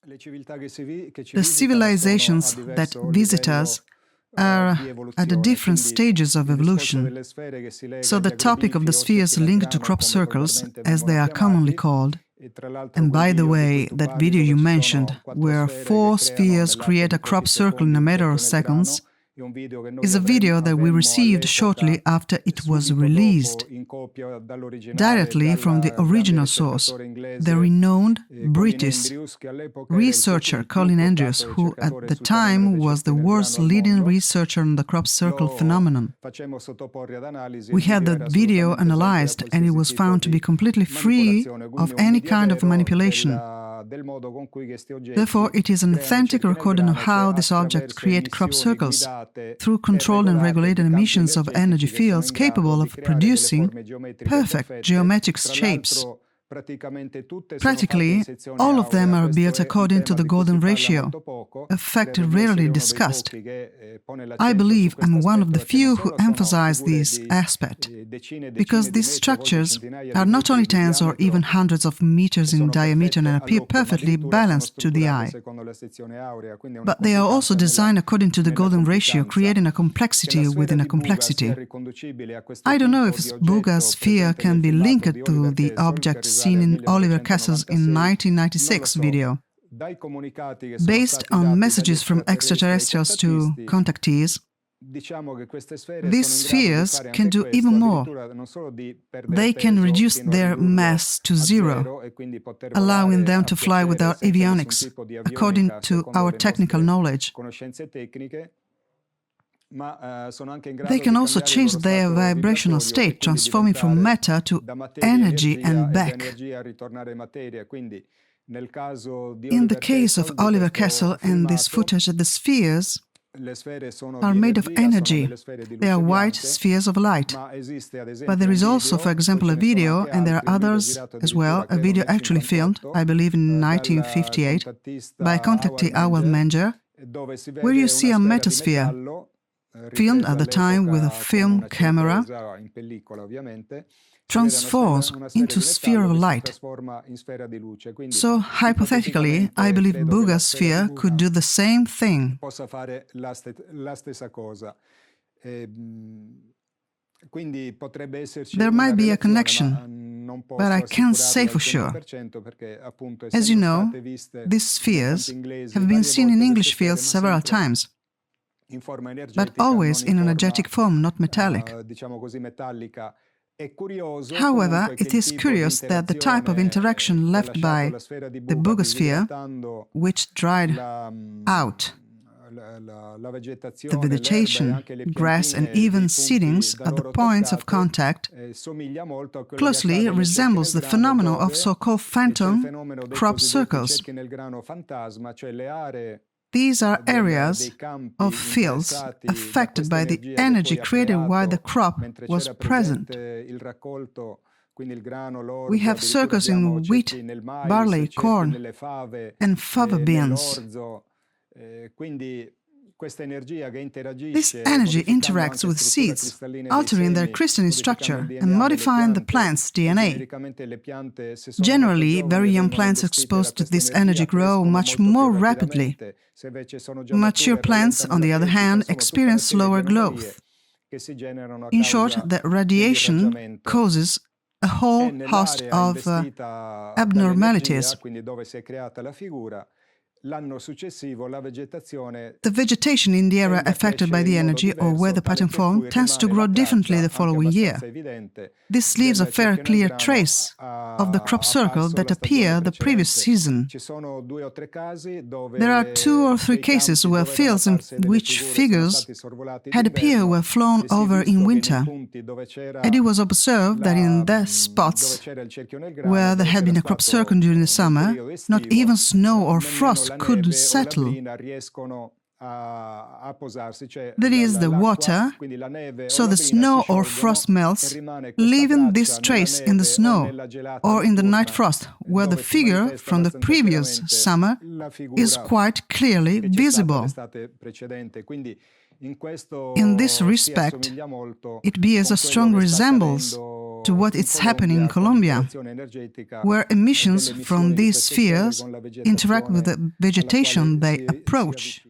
The civilizations that visit us are at the different stages of evolution. So the topic of the spheres linked to crop circles, as they are commonly called, and by the way, that video you mentioned, where 4 spheres create a crop circle in a matter of seconds, is a video that we received shortly after it was released, directly from the original source, the renowned British researcher Colin Andrews, who at the time was the world's leading researcher on the crop circle phenomenon. We had that video analyzed and it was found to be completely free of any kind of manipulation. Therefore, it is an authentic recording of how these objects create crop circles through controlled and regulated emissions of energy fields capable of producing perfect geometric shapes. Practically, all of them are built according to the golden ratio, a fact rarely discussed. I believe I'm one of the few who emphasize this aspect, because these structures are not only tens or even hundreds of meters in diameter and appear perfectly balanced to the eye, but they are also designed according to the golden ratio, creating a complexity within a complexity. I don't know if Buga's sphere can be linked to the objects seen in Oliver Cassel's in 1996 video. Based on messages from extraterrestrials to contactees, these spheres can do even more. They can reduce their mass to zero, allowing them to fly without avionics, according to our technical knowledge. They can also change their vibrational state, transforming from matter to energy and back. In the case of Oliver Cassel and this footage, the spheres are made of energy. They are white spheres of light. But there is also, for example, a video, and there are others as well, a video actually filmed, I believe in 1958, by a contactee Awal Menger, where you see a metasphere, filmed at the time with a film camera, transforms into sphere of light. So, hypothetically, I believe Buga's sphere could do the same thing. There might be a connection, but I can't say for sure. As you know, these spheres have been seen in English fields several times, but always in an energetic form, not metallic. However, it is curious that the type of interaction left by the Buga sphere, which dried out the vegetation, grass and even seedlings at the points of contact, closely resembles the phenomenon of so-called phantom crop circles. These are areas of fields affected by the energy created while the crop was present. We have circles in wheat, barley, corn, and fava beans. This energy interacts with seeds, altering their crystalline structure and modifying the plant's DNA. Generally, very young plants exposed to this energy grow much more rapidly. Mature plants, on the other hand, experience slower growth. In short, the radiation causes a whole host of abnormalities. The vegetation in the area affected by the energy or where the pattern formed tends to grow differently the following year. This leaves a fair, clear trace of the crop circle that appeared the previous season. There are 2 or 3 cases where fields in which figures had appeared were flown over in winter, and it was observed that in the spots where there had been a crop circle during the summer, not even snow or frost could settle. That is, the water, so the snow or frost melts, leaving this trace in the snow or in the night frost, where the figure from the previous summer is quite clearly visible. In this respect, it bears a strong resemblance to what is happening in Colombia, where emissions from these spheres interact with the vegetation they approach.